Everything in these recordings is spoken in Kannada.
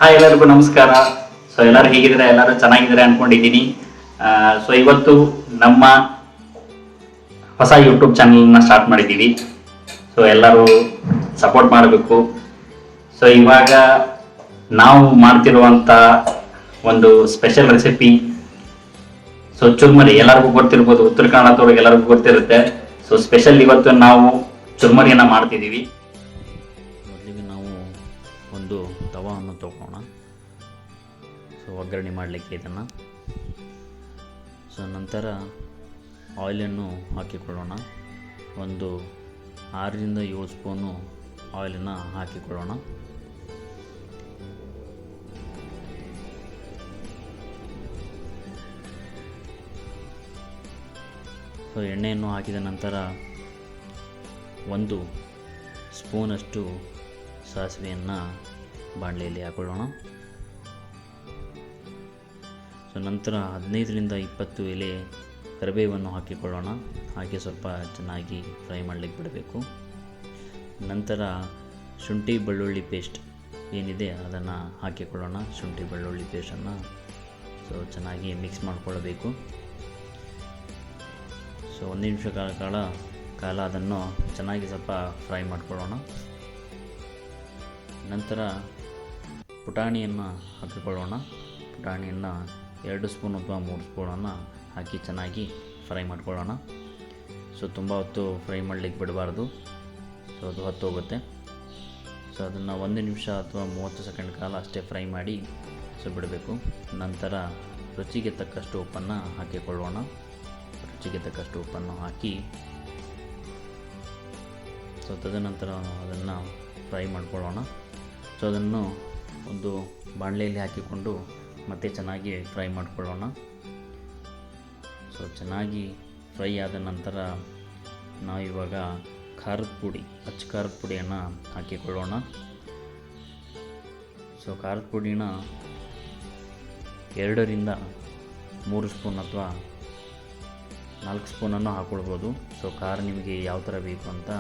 ಹಾಯ್, ಎಲ್ಲರಿಗೂ ನಮಸ್ಕಾರ. ಸೊ ಎಲ್ಲರೂ ಹೇಗಿದ್ರೆ ಎಲ್ಲರೂ ಚೆನ್ನಾಗಿದ್ದಾರೆ ಅನ್ಕೊಂಡಿದ್ದೀನಿ. ಸೊ ಇವತ್ತು ನಮ್ಮ ಹೊಸ ಯೂಟ್ಯೂಬ್ ಚಾನಲ್ನ ಸ್ಟಾರ್ಟ್ ಮಾಡಿದ್ದೀವಿ. ಸೊ ಎಲ್ಲರೂ ಸಪೋರ್ಟ್ ಮಾಡಬೇಕು. ಸೊ ಇವಾಗ ನಾವು ಮಾಡ್ತಿರುವಂಥ ಒಂದು ಸ್ಪೆಷಲ್ ರೆಸಿಪಿ ಸೊ ಚುರ್ಮರಿ. ಎಲ್ಲರಿಗೂ ಗೊತ್ತಿರ್ಬೋದು, ಉತ್ತರ ಕನ್ನಡದವ್ರಿಗೆ ಎಲ್ಲರಿಗೂ ಗೊತ್ತಿರುತ್ತೆ. ಸೊ ಸ್ಪೆಷಲ್ ಇವತ್ತು ನಾವು ಚುರ್ಮರಿಯನ್ನು ಮಾಡ್ತಿದ್ದೀವಿ. ಮೊದಲಿಗೆ ನಾವು ಒಂದು ತವಾವನ್ನು ತಗೋಣ. ಸೊ ಒಗ್ಗರಣೆ ಮಾಡಲಿಕ್ಕೆ ಇದನ್ನು. ಸೊ ನಂತರ ಆಯಿಲನ್ನು ಹಾಕಿಕೊಳ್ಳೋಣ. ಒಂದು 6ರಿಂದ 7 ಸ್ಪೂನು ಆಯಿಲನ್ನು ಹಾಕಿಕೊಳ್ಳೋಣ. ಸೊ ಎಣ್ಣೆಯನ್ನು ಹಾಕಿದ ನಂತರ 1 ಸ್ಪೂನಷ್ಟು ಸಾಸಿವೆಯನ್ನು ಬಾಣಲೆಯಲ್ಲಿ ಹಾಕೊಳ್ಳೋಣ. ಸೊ ನಂತರ 15ರಿಂದ 20 ಎಲೆ ಕರಿಬೇವನ್ನು ಹಾಕಿಕೊಳ್ಳೋಣ. ಹಾಗೆ ಸ್ವಲ್ಪ ಚೆನ್ನಾಗಿ ಫ್ರೈ ಮಾಡಲಿಕ್ಕೆ ಬಿಡಬೇಕು. ನಂತರ ಶುಂಠಿ ಬೆಳ್ಳುಳ್ಳಿ ಪೇಸ್ಟ್ ಏನಿದೆ ಅದನ್ನು ಹಾಕಿಕೊಳ್ಳೋಣ. ಶುಂಠಿ ಬೆಳ್ಳುಳ್ಳಿ ಪೇಸ್ಟನ್ನು ಸೊ ಚೆನ್ನಾಗಿ ಮಿಕ್ಸ್ ಮಾಡಿಕೊಳ್ಳಬೇಕು. ಸೊ 1 ನಿಮಿಷ ಕಾಲ ಅದನ್ನು ಚೆನ್ನಾಗಿ ಸ್ವಲ್ಪ ಫ್ರೈ ಮಾಡಿಕೊಳ್ಳೋಣ. ನಂತರ ಪುಟಾಣಿಯನ್ನು ಹಾಕಿಕೊಳ್ಳೋಣ. ಪುಟಾಣಿಯನ್ನು 2 ಸ್ಪೂನ್ ಅಥವಾ 3 ಸ್ಪೂನನ್ನು ಹಾಕಿ ಚೆನ್ನಾಗಿ ಫ್ರೈ ಮಾಡ್ಕೊಳ್ಳೋಣ. ಸೊ ತುಂಬ ಹೊತ್ತು ಫ್ರೈ ಮಾಡಲಿಕ್ಕೆ ಬಿಡಬಾರ್ದು. ಸೊ ಅದು ಹೊತ್ತು ಹೋಗುತ್ತೆ. ಸೊ ಅದನ್ನು 1 ನಿಮಿಷ ಅಥವಾ 30 ಸೆಕೆಂಡ್ ಕಾಲ ಅಷ್ಟೇ ಫ್ರೈ ಮಾಡಿ ಸೊ ಬಿಡಬೇಕು. ನಂತರ ರುಚಿಗೆ ತಕ್ಕಷ್ಟು ಉಪ್ಪನ್ನು ಹಾಕಿಕೊಳ್ಳೋಣ. ರುಚಿಗೆ ತಕ್ಕಷ್ಟು ಉಪ್ಪನ್ನು ಹಾಕಿ ಸೊ ತದನಂತರ ಅದನ್ನು ಫ್ರೈ ಮಾಡ್ಕೊಳ್ಳೋಣ. ಸೊ ಅದನ್ನು ಒಂದು ಬಾಣಲೆಯಲ್ಲಿ ಹಾಕಿಕೊಂಡು ಮತ್ತೆ ಚೆನ್ನಾಗಿ ಫ್ರೈ ಮಾಡ್ಕೊಳ್ಳೋಣ. ಸೊ ಚೆನ್ನಾಗಿ ಫ್ರೈ ಆದ ನಂತರ ನಾವು ಇವಾಗ ಖಾರದ ಪುಡಿ, ಅಚ್ಚ ಖಾರದ ಪುಡಿಯನ್ನು ಹಾಕಿಕೊಳ್ಳೋಣ. ಸೊ ಖಾರದ ಪುಡಿನ 2ರಿಂದ 3 ಸ್ಪೂನ್ ಅಥವಾ 4 ಸ್ಪೂನನ್ನು ಹಾಕ್ಕೊಳ್ಬೋದು. ಸೊ ಖಾರ ನಿಮಗೆ ಯಾವ ಥರ ಬೇಕು ಅಂತ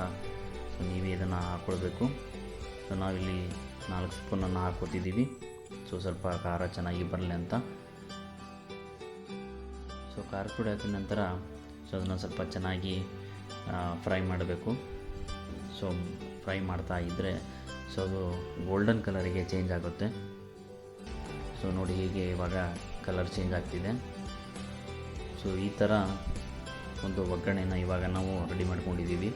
ಸೊ ನೀವೇ ಇದನ್ನು ಹಾಕ್ಕೊಳ್ಬೇಕು. ಸೊ ನಾವಿಲ್ಲಿ 4 ಸ್ಪೂನನ್ನು ಹಾಕ್ಕೊತಿದ್ದೀವಿ. ಸೊ ಸ್ವಲ್ಪ ಖಾರ ಚೆನ್ನಾಗಿ ಬರಲಿ ಅಂತ. ಸೊ ಖಾರದ ಪುಡಿ ಹಾಕಿದ ನಂತರ ಸೊ ಅದನ್ನು ಸ್ವಲ್ಪ ಚೆನ್ನಾಗಿ ಫ್ರೈ ಮಾಡಬೇಕು. ಸೊ ಫ್ರೈ ಮಾಡ್ತಾ ಇದ್ದರೆ ಸೊ ಅದು ಗೋಲ್ಡನ್ ಕಲರಿಗೆ ಚೇಂಜ್ ಆಗುತ್ತೆ. ಸೊ ನೋಡಿ, ಹೀಗೆ ಇವಾಗ ಕಲರ್ ಚೇಂಜ್ ಆಗ್ತಿದೆ. ಸೊ ಈ ಥರ ಒಂದು ಒಗ್ಗರಣೆನ ಇವಾಗ ನಾವು ರೆಡಿ ಮಾಡ್ಕೊಂಡಿದ್ದೀವಿ.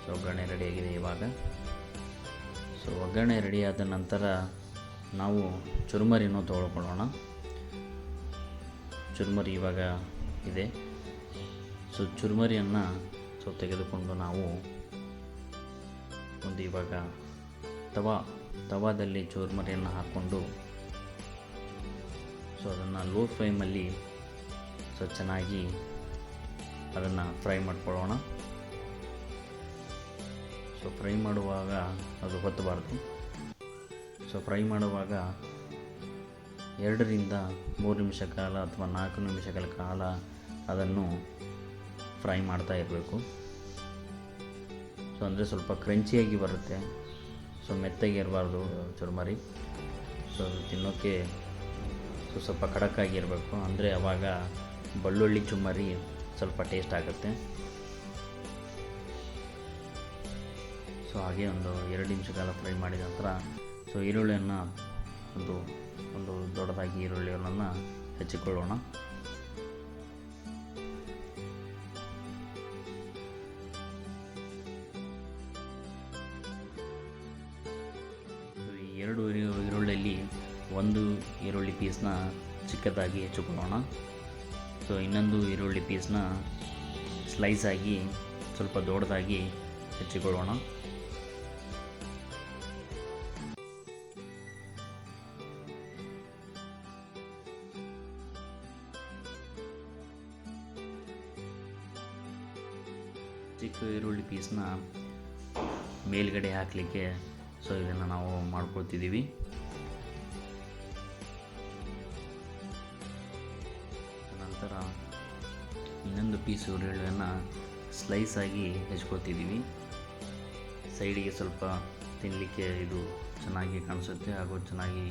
ಸೊ ಒಗ್ಗರಣೆ ರೆಡಿಯಾಗಿದೆ ಇವಾಗ. ಸೊ ಒಗ್ಗರಣೆ ರೆಡಿಯಾದ ನಂತರ ನಾವು ಚುರುಮರಿಯನ್ನು ತೊಗೊಳ್ಕೊಳ್ಳೋಣ. ಚುರುಮರಿ ಇವಾಗ ಇದೆ. ಸೊ ಚುರುಮರಿಯನ್ನು ಸೊ ತೆಗೆದುಕೊಂಡು ನಾವು ಒಂದು ಇವಾಗ ತವಾದಲ್ಲಿ ಚುರುಮರಿಯನ್ನು ಹಾಕ್ಕೊಂಡು ಸೊ ಅದನ್ನು ಲೋ ಫ್ಲೇಮಲ್ಲಿ ಸೊ ಚೆನ್ನಾಗಿ ಅದನ್ನು ಫ್ರೈ ಮಾಡ್ಕೊಳ್ಳೋಣ. ಸೊ ಫ್ರೈ ಮಾಡುವಾಗ ಅದು ಹೊತ್ತಬಾರ್ದು. ಸೊ ಫ್ರೈ ಮಾಡುವಾಗ 2ರಿಂದ 3 ನಿಮಿಷ ಕಾಲ ಅಥವಾ 4 ನಿಮಿಷಗಳ ಕಾಲ ಅದನ್ನು ಫ್ರೈ ಮಾಡ್ತಾ ಇರಬೇಕು. ಸೊ ಅಂದರೆ ಸ್ವಲ್ಪ ಕ್ರಂಚಿಯಾಗಿ ಬರುತ್ತೆ. ಸೊ ಮೆತ್ತಗೆ ಇರಬಾರ್ದು ಚುರುಮರಿ. ಸೊ ಅದು ತಿನ್ನೋಕ್ಕೆ ಸೊ ಸ್ವಲ್ಪ ಖಡಕ್ಕಾಗಿರಬೇಕು. ಅಂದರೆ ಆವಾಗ ಬೆಳ್ಳುಳ್ಳಿ ಚುಮ್ಮರಿ ಸ್ವಲ್ಪ ಟೇಸ್ಟ್ ಆಗುತ್ತೆ. ಸೊ ಹಾಗೆ ಒಂದು 2 ನಿಮಿಷ ಕಾಲ ಫ್ರೈ ಮಾಡಿದ ನಂತರ ಸೊ ಈರುಳ್ಳಿಯನ್ನು ಒಂದು ದೊಡ್ಡದಾಗಿ ಈರುಳ್ಳಿಯನ್ನು ಹೆಚ್ಚಿಕೊಳ್ಳೋಣ. ಈ 2 ಈರುಳ್ಳಿಯಲ್ಲಿ 1 ಈರುಳ್ಳಿ ಪೀಸ್ನ ಚಿಕ್ಕದಾಗಿ ಹೆಚ್ಚಿಕೊಳ್ಳೋಣ. ಸೊ ಇನ್ನೊಂದು ಈರುಳ್ಳಿ ಪೀಸ್ನ ಸ್ಲೈಸ್ ಆಗಿ ಸ್ವಲ್ಪ ದೊಡ್ಡದಾಗಿ ಹೆಚ್ಚಿಕೊಳ್ಳೋಣ. ಚಿಕ್ಕ ಈರುಳ್ಳಿ ಪೀಸ್ನ ಮೇಲ್ಗಡೆ ಹಾಕಲಿಕ್ಕೆ ಸೊ ಇದನ್ನು ನಾವು ಮಾಡ್ಕೊಳ್ತಿದ್ದೀವಿ. ನಂತರ ಇನ್ನೊಂದು ಪೀಸ್ ಈರುಳ್ಳಿಯನ್ನು ಸ್ಲೈಸ್ ಆಗಿ ಹೆಚ್ಕೊತಿದ್ದೀವಿ. ಸೈಡಿಗೆ ಸ್ವಲ್ಪ ತಿನ್ನಲಿಕ್ಕೆ ಇದು ಚೆನ್ನಾಗಿ ಕಾಣಿಸುತ್ತೆ ಹಾಗೂ ಚೆನ್ನಾಗಿ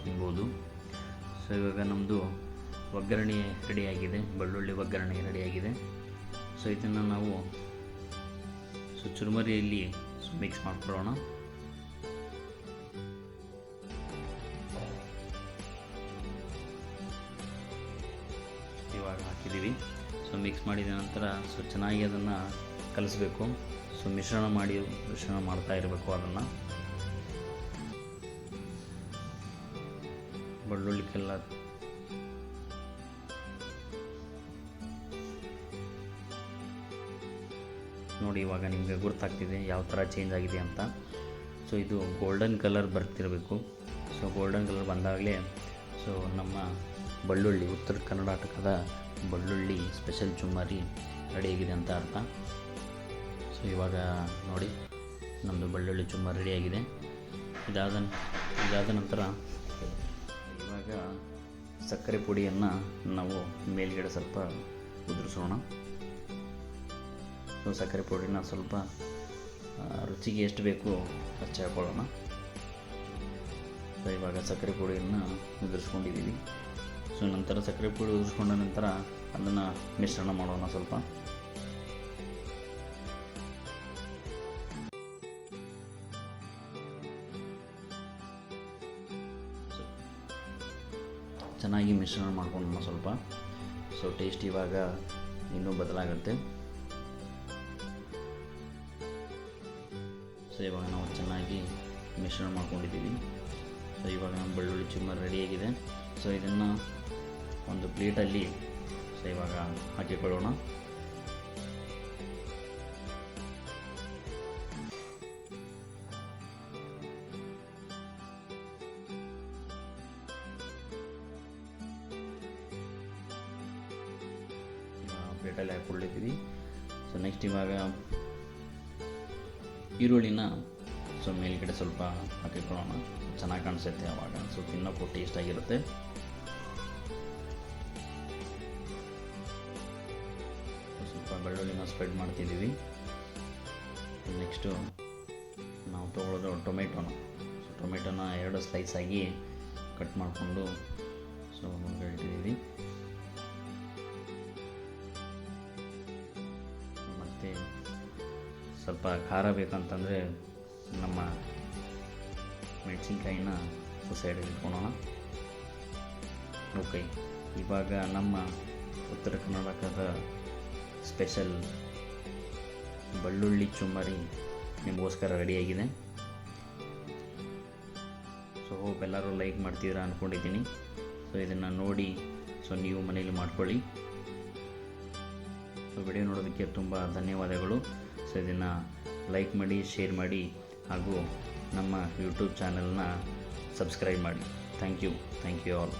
ತಿನ್ಬೋದು. ಸೊ ಇವಾಗ ನಮ್ಮದು ಒಗ್ಗರಣೆ ರೆಡಿಯಾಗಿದೆ, ಬೆಳ್ಳುಳ್ಳಿ ಒಗ್ಗರಣೆ ರೆಡಿಯಾಗಿದೆ. ಸೊ ಇದನ್ನು ನಾವು ಚುರುಮುರಿಯಲ್ಲಿ ಮಿಕ್ಸ್ ಮಾಡ್ಕೊಳ್ಳೋಣ. ಇವಾಗ ಹಾಕಿದ್ದೀವಿ. ಸೊ ಮಿಕ್ಸ್ ಮಾಡಿದ ನಂತರ ಚೆನ್ನಾಗಿ ಅದನ್ನು ಕಲಿಸ್ಬೇಕು. ಸೊ ಮಿಶ್ರಣ ಮಾಡ್ತಾ ಇರಬೇಕು. ಅದನ್ನು ಬೆಳ್ಳುಳ್ಳಿಗೆಲ್ಲ ನೋಡಿ, ಇವಾಗ ನಿಮಗೆ ಗೊತ್ತಾಗ್ತಿದೆ ಯಾವ ಥರ ಚೇಂಜ್ ಆಗಿದೆ ಅಂತ. ಸೊ ಇದು ಗೋಲ್ಡನ್ ಕಲರ್ ಬರ್ತಿರಬೇಕು. ಸೊ ಗೋಲ್ಡನ್ ಕಲರ್ ಬಂದಾಗಲೇ ಸೊ ನಮ್ಮ ಬೆಳ್ಳುಳ್ಳಿ, ಉತ್ತರ ಕರ್ನಾಟಕದ ಬೆಳ್ಳುಳ್ಳಿ ಸ್ಪೆಷಲ್ ಚುಮ್ಮರಿ ರೆಡಿಯಾಗಿದೆ ಅಂತ ಅರ್ಥ. ಸೊ ಇವಾಗ ನೋಡಿ, ನಮ್ಮದು ಬೆಳ್ಳುಳ್ಳಿ ಚುಮ್ಮರಿ ರೆಡಿಯಾಗಿದೆ. ಇದಾದ ನಂತರ ಇವಾಗ ಸಕ್ಕರೆ ಪುಡಿಯನ್ನು ನಾವು ಮೇಲ್ಗಡೆ ಸ್ವಲ್ಪ ಉದುರಿಸೋಣ. ಸೊ ಸಕ್ಕರೆ ಪುಡಿನ ಸ್ವಲ್ಪ ರುಚಿಗೆ ಎಷ್ಟು ಬೇಕು ಅಷ್ಟು ಹಾಕೊಳ್ಳೋಣ. ಸೊ ಇವಾಗ ಸಕ್ಕರೆ ಪುಡಿಯನ್ನು ಉದುರಿಸ್ಕೊಂಡಿದ್ದೀವಿ. ಸೊ ನಂತರ ಸಕ್ಕರೆ ಪುಡಿ ಉದುರಿಸ್ಕೊಂಡ ನಂತರ ಅದನ್ನು ಮಿಶ್ರಣ ಮಾಡೋಣ ಸ್ವಲ್ಪ. ಚೆನ್ನಾಗಿ ಮಿಶ್ರಣ ಮಾಡ್ಕೊಳ್ಳೋಣ ಸ್ವಲ್ಪ. ಸೊ ಟೇಸ್ಟ್ ಇವಾಗ ಇನ್ನೂ ಬದಲಾಗುತ್ತೆ. ಸೊ ಇವಾಗ ನಾವು ಚೆನ್ನಾಗಿ ಮಿಶ್ರಣ ಮಾಡ್ಕೊಂಡಿದ್ದೀವಿ. ಸೊ ಇವಾಗ ನಮ್ಮ ಬೆಳ್ಳುಳ್ಳಿ ಚುಮ್ಮರಿ ರೆಡಿಯಾಗಿದೆ. ಸೊ ಇದನ್ನು ಒಂದು ಪ್ಲೇಟಲ್ಲಿ ಸೊ ಇವಾಗ ಹಾಕಿಕೊಳ್ಳೋಣ. ಪ್ಲೇಟಲ್ಲಿ ಹಾಕ್ಕೊಂಡಿದ್ದೀವಿ. ಸೊ ನೆಕ್ಸ್ಟ್ ಇವಾಗ ಈರುಳ್ಳಿನ ಸೊ ಮೇಲ್ಗಡೆ ಸ್ವಲ್ಪ ಹಾಕಿಕೊಳ್ಳೋಣ. ಚೆನ್ನಾಗಿ ಕಾಣಿಸುತ್ತೆ ಆವಾಗ. ಸೊ ತಿನ್ನೋಕ್ಕೂ ಟೇಸ್ಟ್ ಆಗಿರುತ್ತೆ. ಸ್ವಲ್ಪ ಬೆಳ್ಳುಳ್ಳಿನ ಸ್ಪ್ರೆಡ್ ಮಾಡ್ತಿದ್ದೀವಿ. ನೆಕ್ಸ್ಟು ನಾವು ತೊಗೊಳ್ಳೋದು ಟೊಮೆಟೊನ. ಸೊ ಟೊಮೆಟೊನ 2 ಸ್ಲೈಸ್ ಆಗಿ ಕಟ್ ಮಾಡಿಕೊಂಡು ಸೊ ಮುಂದೆ ಇಟ್ಟಿದ್ದೀವಿ. ಮತ್ತು ಸ್ವಲ್ಪ ಖಾರ ಬೇಕಂತಂದರೆ ನಮ್ಮ ಮೆಣಸಿನ್ಕಾಯಿನ ಸೈಡಲ್ಲಿ ಇಟ್ಕೊಳ್ಳೋಣ. ಓಕೆ, ಇವಾಗ ನಮ್ಮ ಉತ್ತರ ಕರ್ನಾಟಕದ ಸ್ಪೆಷಲ್ ಬೆಳ್ಳುಳ್ಳಿ ಚುಮ್ಮರಿ ನಿಮಗೋಸ್ಕರ ರೆಡಿಯಾಗಿದೆ. ಸೊ ಹೋಪ್ ಎಲ್ಲರೂ ಲೈಕ್ ಮಾಡ್ತೀರಾ ಅಂದ್ಕೊಂಡಿದ್ದೀನಿ. ಸೊ ಇದನ್ನು ನೋಡಿ ಸೊ ನೀವು ಮನೇಲಿ ಮಾಡ್ಕೊಳ್ಳಿ. ಸೊ ವಿಡಿಯೋ ನೋಡೋದಕ್ಕೆ ತುಂಬ ಧನ್ಯವಾದಗಳು. ಸೊ ಇದನ್ನು ಲೈಕ್ ಮಾಡಿ, ಶೇರ್ ಮಾಡಿ ಹಾಗೂ ನಮ್ಮ ಯೂಟ್ಯೂಬ್ ಚಾನಲ್ನ ಸಬ್ಸ್ಕ್ರೈಬ್ ಮಾಡಿ. Thank you all.